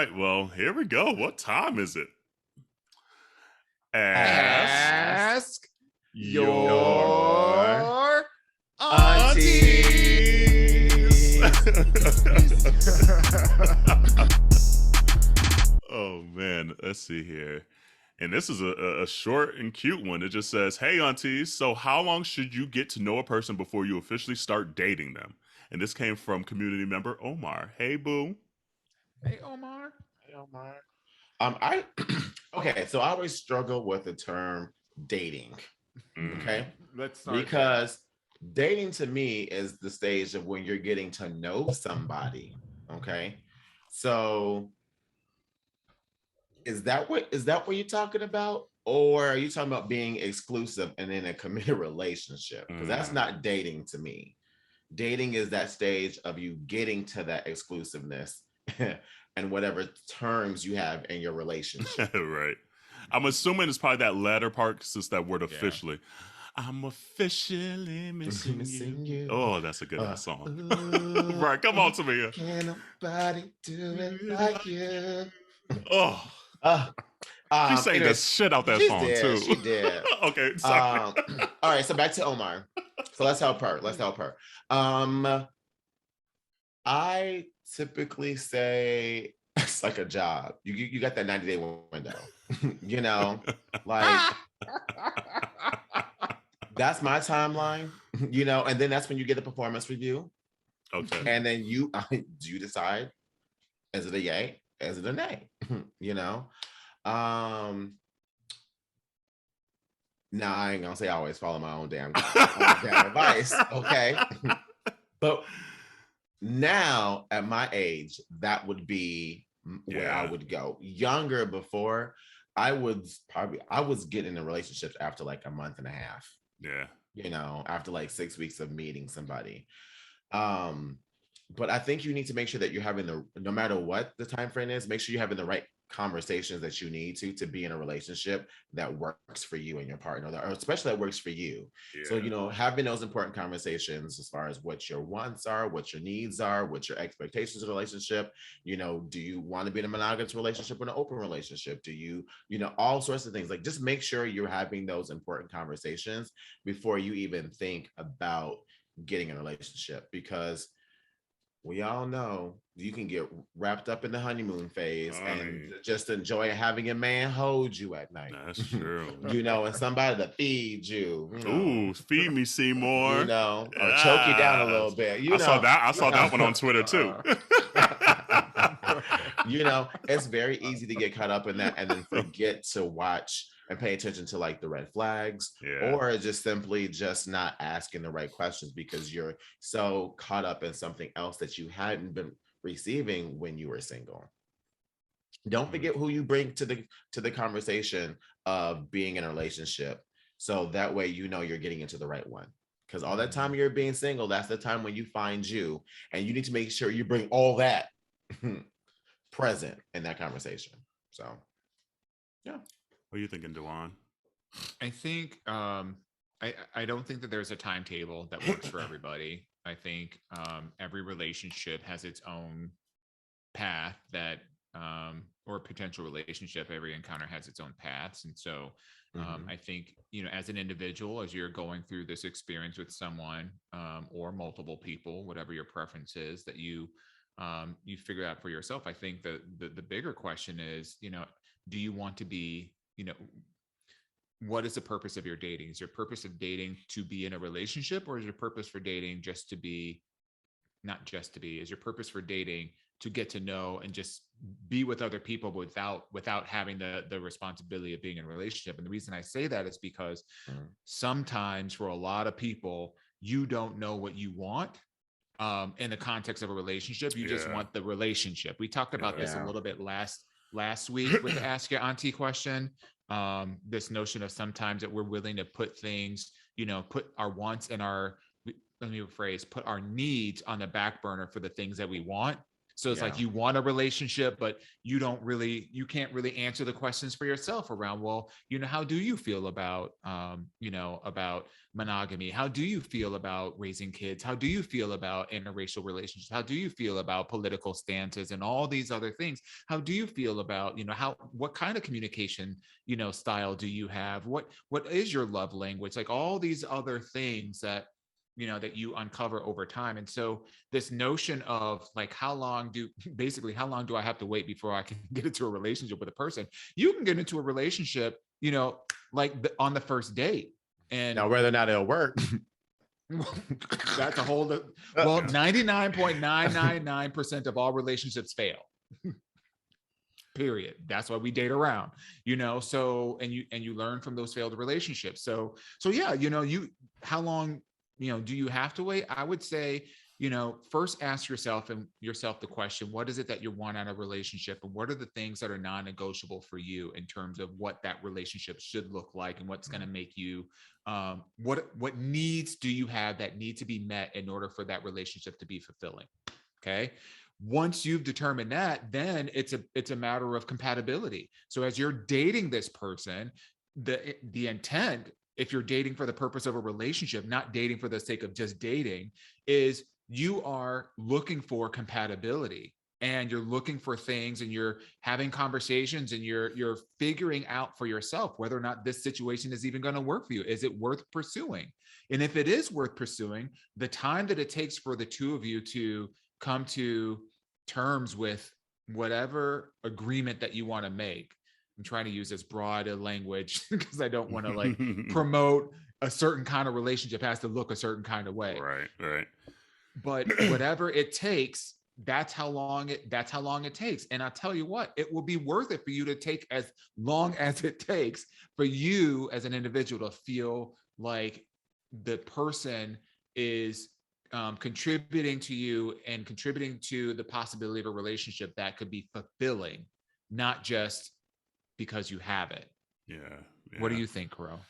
right, well, here we go. What time is it? Ask your your aunties. Oh man, let's see here. And this is a short and cute one. It just says, "Hey aunties, so how long should you get to know a person before you officially start dating them?" And this came from community member Omar. Hey boo. Hey, Omar. Hey, Omar. I okay, so I always struggle with the term dating. Okay, Let's start because dating to me is the stage of when you're getting to know somebody. Okay, so is that what you're talking about, or are you talking about being exclusive and in a committed relationship? Because that's not dating to me. Dating is that stage of you getting to that exclusiveness and whatever terms you have in your relationship. Right. I'm assuming it's probably that latter part because it's that word Yeah. officially. I'm officially missing Missing you. you. Oh, that's a good ass song. Ooh, Right, come on to me. Can't nobody do it like you. Oh, Uh, she sang the anyways, shit out that she song did. too. She did. Okay, sorry. All right, so back to Omar. So let's help her. Let's help her. I typically say it's like a job. You got that 90-day window. You know, like that's my timeline. You know, and then that's when you get a performance review, Okay. and then you decide, is it a yay? Is it a nay? You know. Now I ain't gonna say I always follow my own damn advice, okay? But now at my age, that would be where I would go. Younger before, I was getting in relationships after like a month and a half. Yeah. You know, after like 6 weeks of meeting somebody. But I think you need to make sure that you're having no matter what the time frame is, make sure you're having the right conversations that you need to be in a relationship that works for you and your partner, or especially that works for you. Yeah. So, you know, having those important conversations as far as what your wants are, what your needs are, what your expectations of the relationship. You know, do you want to be in a monogamous relationship or an open relationship? Do you, you know, all sorts of things. Like, just make sure you're having those important conversations before you even think about getting in a relationship, because we all know you can get wrapped up in the honeymoon phase and just enjoy having a man hold you at night. That's true. You know, and somebody to feed you. You know, Ooh, feed me, Seymour. You know, or choke you down a little bit. You know, I saw that one on Twitter too. You know, it's very easy to get caught up in that and then forget to watch and pay attention to like the red flags, or just simply just not asking the right questions because you're so caught up in something else that you hadn't been receiving when you were single. Don't forget who you bring to the conversation of being in a relationship, so that way you know you're getting into the right one. Because all that time you're being single, that's the time when you find you, and you need to make sure you bring all that present in that conversation. So, yeah. What are you thinking, Dawon? I think I don't think that there's a timetable that works for everybody. I think every relationship has its own path that or potential relationship, every encounter has its own paths. And so I think, you know, as an individual, as you're going through this experience with someone or multiple people, whatever your preference is, that you figure out for yourself. I think the bigger question is, you know, do you want to be, you know, what is the purpose of your dating? Is your purpose of dating to be in a relationship, or is your purpose for dating just to be, not just to be, is your purpose for dating to get to know and just be with other people without having the responsibility of being in a relationship? And the reason I say that is because sometimes for a lot of people, you don't know what you want in the context of a relationship. You just want the relationship. We talked about this a little bit last week with the Ask Your Auntie question. This notion of sometimes that we're willing to put things, you know, put our wants and our, let me rephrase, put our needs on the back burner for the things that we want. So it's like you want a relationship, but you can't really answer the questions for yourself around, well, how do you feel about, about monogamy? How do you feel about raising kids? How do you feel about interracial relationships? How do you feel about political stances and all these other things? How do you feel about, what kind of communication, style do you have? What is your love language? Like all these other things that you uncover over time. And so this notion of like, how long do I have to wait before I can get into a relationship with a person? You can get into a relationship, like on the first date. And now whether or not it'll work, that's a whole, well, 99.999% of all relationships fail. Period. That's why we date around, so, and you learn from those failed relationships. So yeah, how long, do you have to wait? I would say, first ask yourself the question, what is it that you want out of a relationship? And what are the things that are non-negotiable for you in terms of what that relationship should look like and what's going to make you, what needs do you have that need to be met in order for that relationship to be fulfilling? Okay. Once you've determined that, then it's a matter of compatibility. So as you're dating this person, the intent, if you're dating for the purpose of a relationship, not dating for the sake of just dating, is you are looking for compatibility and you're looking for things and you're having conversations and you're figuring out for yourself whether or not this situation is even going to work for you. Is it worth pursuing? And if it is worth pursuing, the time that it takes for the two of you to come to terms with whatever agreement that you want to make. I'm trying to use as broad a language because I don't want to like promote a certain kind of relationship has to look a certain kind of way. Right. But whatever it takes, that's how long it takes. And I'll tell you what, it will be worth it for you to take as long as it takes for you as an individual to feel like the person is contributing to you and contributing to the possibility of a relationship that could be fulfilling, not just because you have it. Yeah. What do you think, Kerel?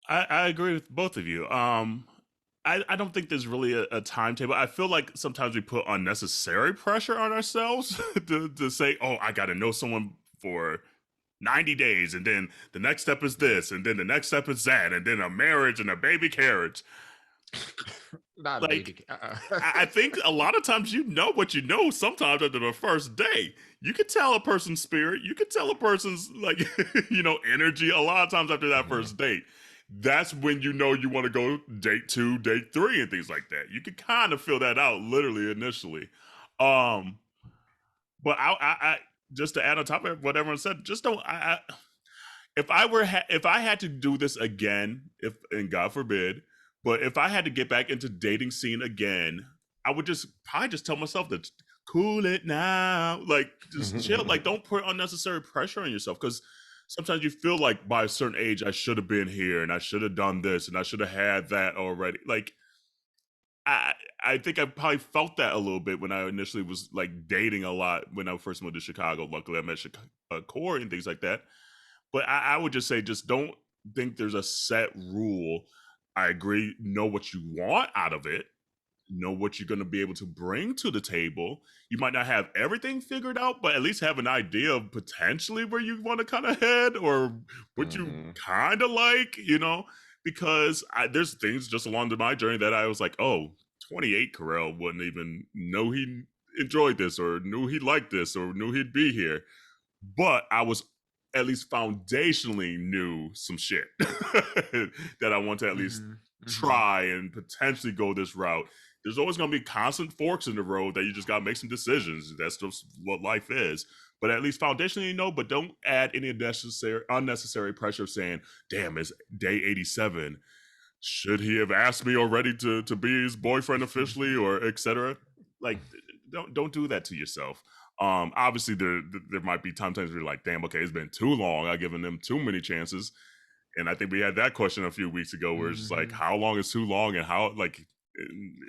I agree with both of you. I don't think there's really a timetable. I feel like sometimes we put unnecessary pressure on ourselves to say, oh, I got to know someone for 90 days. And then the next step is this. And then the next step is that. And then a marriage and a baby carriage. Not like, I think a lot of times what you know sometimes after the first day. You can tell a person's spirit. You can tell a person's energy a lot of times after that first date. That's when you want to go date 2, date 3 and things like that. You can kind of feel that out literally initially. But I just to add on top of what everyone said, just don't if I had to do this again, and God forbid, but if I had to get back into dating scene again, I would probably just tell myself to cool it now, like just chill, like don't put unnecessary pressure on yourself, because sometimes you feel like by a certain age I should have been here and I should have done this and I should have had that already. Like I think I probably felt that a little bit when I initially was like dating a lot when I first moved to Chicago. Luckily I met Corey and things like that. But I would just say, just don't think there's a set rule. I agree. Know what you want out of it. Know what you're going to be able to bring to the table. You might not have everything figured out, but at least have an idea of potentially where you want to kind of head or what you kind of like, because there's things just along my journey that I was like, oh, 28 Kerel wouldn't even know he enjoyed this or knew he liked this or knew he'd be here. But I was at least foundationally knew some shit that I want to at least try and potentially go this route. There's always going to be constant forks in the road that you just got to make some decisions. That's just what life is. But at least foundationally, but don't add any unnecessary pressure of saying, damn, it's day 87. Should he have asked me already to be his boyfriend officially or etc.? Like, don't do that to yourself. Obviously there might be times where you're like, damn, okay, it's been too long. I've given them too many chances. And I think we had that question a few weeks ago where it's just like, how long is too long and how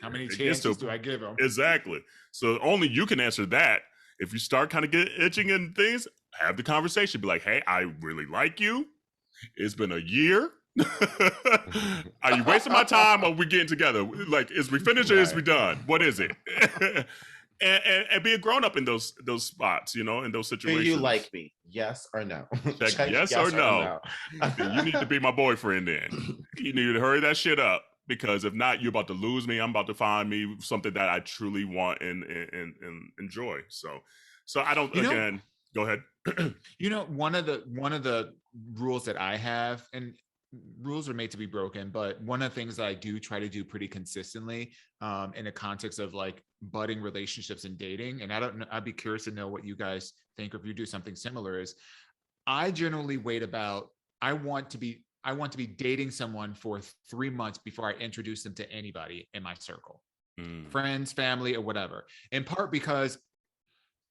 many chances do I give them? Exactly. So only you can answer that. If you start kind of get itching and things, have the conversation. Be like, hey, I really like you. It's been a year. Are you wasting my time or are we getting together? Like, is we finished or is we done? What is it? and be a grown up in those spots, you know, in those Do situations. you like me? Yes or no? Check yes or no. You need to be my boyfriend then. You need to hurry that shit up, because if not, you're about to lose me. I'm about to find me something that I truly want and enjoy. So I don't, again, go ahead. You know, one of the rules that I have, and rules are made to be broken, but one of the things that I do try to do pretty consistently in the context of like budding relationships and dating, and I don't know, I'd be curious to know what you guys think, or if you do something similar, is I generally wait about, I want to be dating someone for 3 months before I introduce them to anybody in my circle, friends, family, or whatever. In part because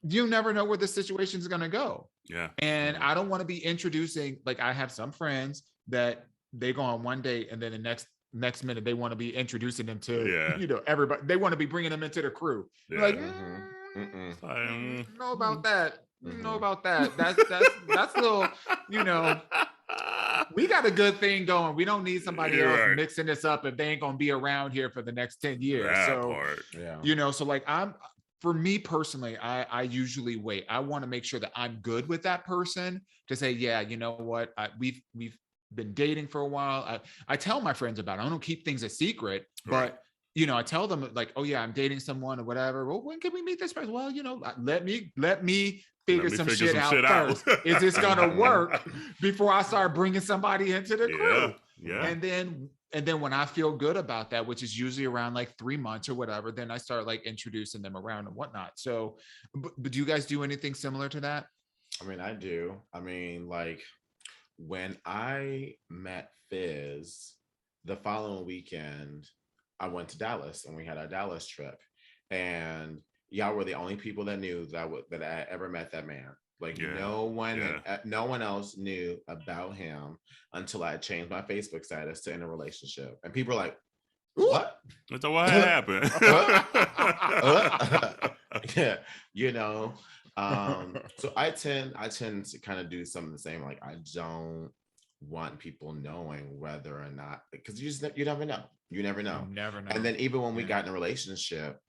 you never know where the situation is going to go. Yeah. And I don't want to be introducing, like I have some friends that they go on one date and then the next minute they want to be introducing them to, you know, everybody. They want to be bringing them into the crew. Yeah. Like, know about that. Know about that. That's a little, you know, we got a good thing going. We don't need somebody else mixing this up if they ain't going to be around here for the next 10 years. You know, so like for me personally, I usually wait. I want to make sure that I'm good with that person to say, yeah, you know what, we've been dating for a while. I tell my friends about it. I don't keep things a secret, but you know, I tell them like, oh yeah, I'm dating someone or whatever. Well, when can we meet this person? Well, you know, let me figure some shit out first. Is this gonna work before I start bringing somebody into the crew? Yeah. And then when I feel good about that, which is usually around like 3 months or whatever, then I start like introducing them around and whatnot. So, but do you guys do anything similar to that? I mean, I do. I mean, like when I met Fizz, the following weekend, I went to Dallas and we had our Dallas trip. And y'all were the only people that knew that I ever met that man. Like no one else knew about him until I changed my Facebook status to in a relationship. And people are like, what? So what happened? Yeah, you know. So I tend to kind of do some of the same. Like I don't want people knowing whether or not, because you never know. You never know. And then even when we got in a relationship,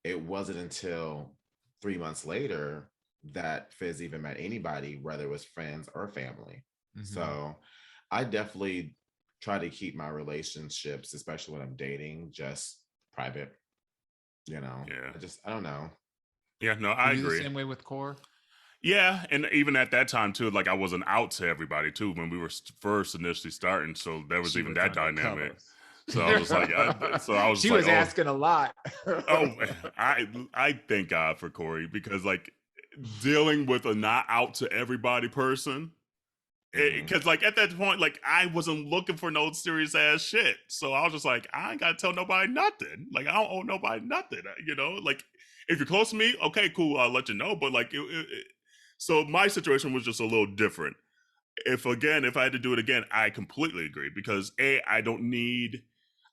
it wasn't until 3 months later that Fizz even met anybody, whether it was friends or family. So I definitely try to keep my relationships, especially when I'm dating, just private. You know, I don't know. Yeah, no, I agree. The same way with Core. Yeah, and even at that time too, like I wasn't out to everybody too when we were first initially starting, so there was even that dynamic. So I was like, she was asking a lot. I thank God for Corey, because like dealing with a not out to everybody person, because like at that point, like I wasn't looking for no serious ass shit, so I was just like, I ain't gotta tell nobody nothing. Like I don't owe nobody nothing, you know. Like if you're close to me, okay, cool, I'll let you know. But like, so my situation was just a little different. If I had to do it again, I completely agree, because I don't need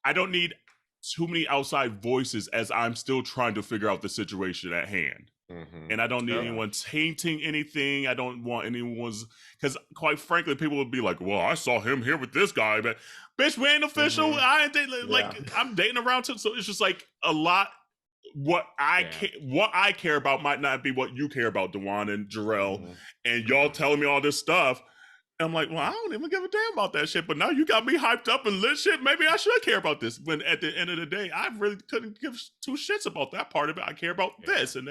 too many outside voices as I'm still trying to figure out the situation at hand. And I don't need anyone tainting anything. I don't want anyone's, because quite frankly, people would be like, well, I saw him here with this guy, but bitch, we ain't official. I ain't dating, like I'm dating around too. So it's just like a lot. What I care about might not be what you care about, Dawon and Jerrell, and y'all telling me all this stuff. And I'm like, well, I don't even give a damn about that shit. But now you got me hyped up and lit shit. Maybe I should care about this. When at the end of the day, I really couldn't give two shits about that part of it. I care about this. And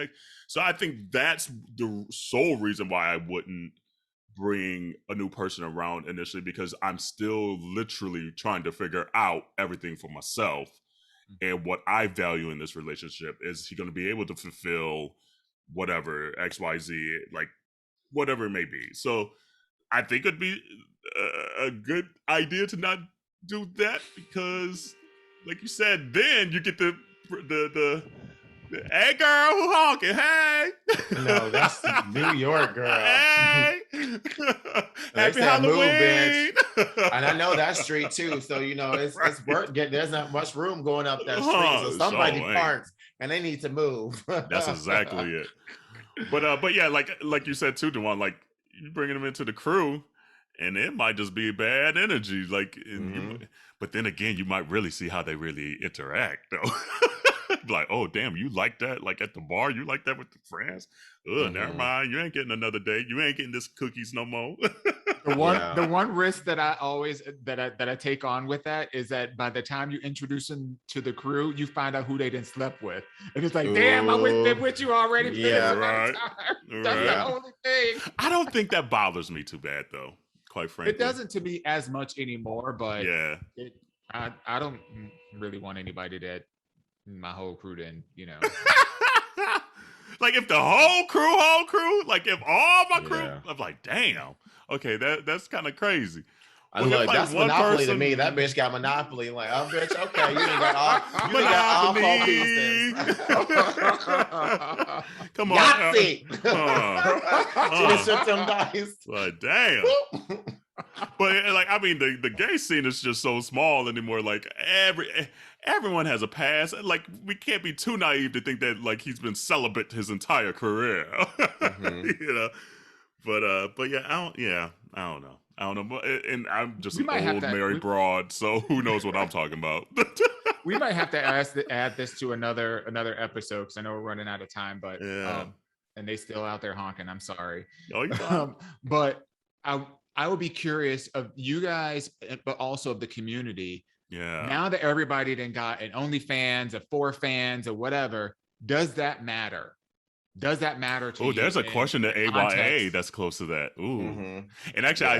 so I think that's the sole reason why I wouldn't bring a new person around initially, because I'm still literally trying to figure out everything for myself. And what I value in this relationship, is he going to be able to fulfill whatever XYZ, like whatever it may be. So I think it'd be a good idea to not do that, because like you said, then you get the hey girl, who honking? Hey. No, that's New York, girl. Hey. Happy Halloween. Move, bitch. And I know that street too. So you know it's work. There's not much room going up that street. So somebody parks and they need to move. That's exactly it. But yeah, like you said too, Dawon, like you bringing them into the crew, and it might just be bad energy. Like, but then again, you might really see how they really interact, though. Like, oh damn, you like that? Like at the bar, you like that with the friends? Ugh, never mind. You ain't getting another date. You ain't getting this cookies no more. The one risk that I always that I take on with that is that by the time you introduce them to the crew, you find out who they didn't slept with, and it's like, damn, I been with you already. Yeah, right. That's the only thing. I don't think that bothers me too bad though. Quite frankly, it doesn't to me as much anymore. But yeah, I don't really want anybody that my whole crew didn't, Like if the whole crew, like if all my crew, I'm like, damn. Okay, that's kind of crazy. Well, look, like that's Monopoly to me. That bitch got Monopoly. Like, oh, bitch, okay, you ain't got all 4 pieces. Come on, Yahtzee. She just took them dice. Like, damn. But like, I mean, the gay scene is just so small anymore. Like everyone has a past. Like we can't be too naive to think that like he's been celibate his entire career. But yeah, I don't know. And I'm just an old married broad, so who knows what I'm talking about. We might have to add this to another episode because I know we're running out of time. But and they still out there honking. I'm sorry. Oh, but I would be curious of you guys, but also of the community. Yeah. Now that everybody then got an OnlyFans, a 4Fans, or whatever, does that matter? Does that matter to you? Oh, there's a question to AYA that's close to that. Ooh. Mm-hmm. And actually, I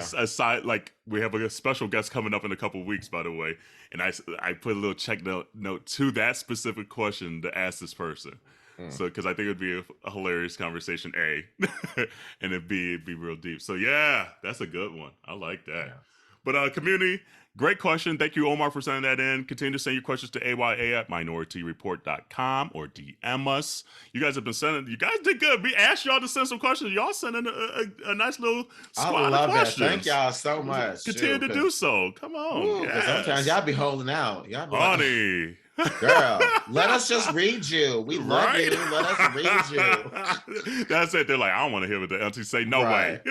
like we have a special guest coming up in a couple of weeks, by the way. And I put a little check note to that specific question to ask this person. So, because I think it'd be a hilarious conversation, A, and it'd be real deep. So, yeah, that's a good one. I like that. Yeah. But community, great question. Thank you, Omar, for sending that in. Continue to send your questions to aya@minorityareport.com or DM us. You guys have been sending. You guys did good. We asked y'all to send some questions. Y'all sending a nice little squad of questions. Thank y'all so much. Continue to do so. Come on. Yes. Sometimes y'all be holding out. Y'all be honey. Girl, let us just read you. We love you. Let us read you. That's it. They're like, I don't want to hear what the auntie say. No way.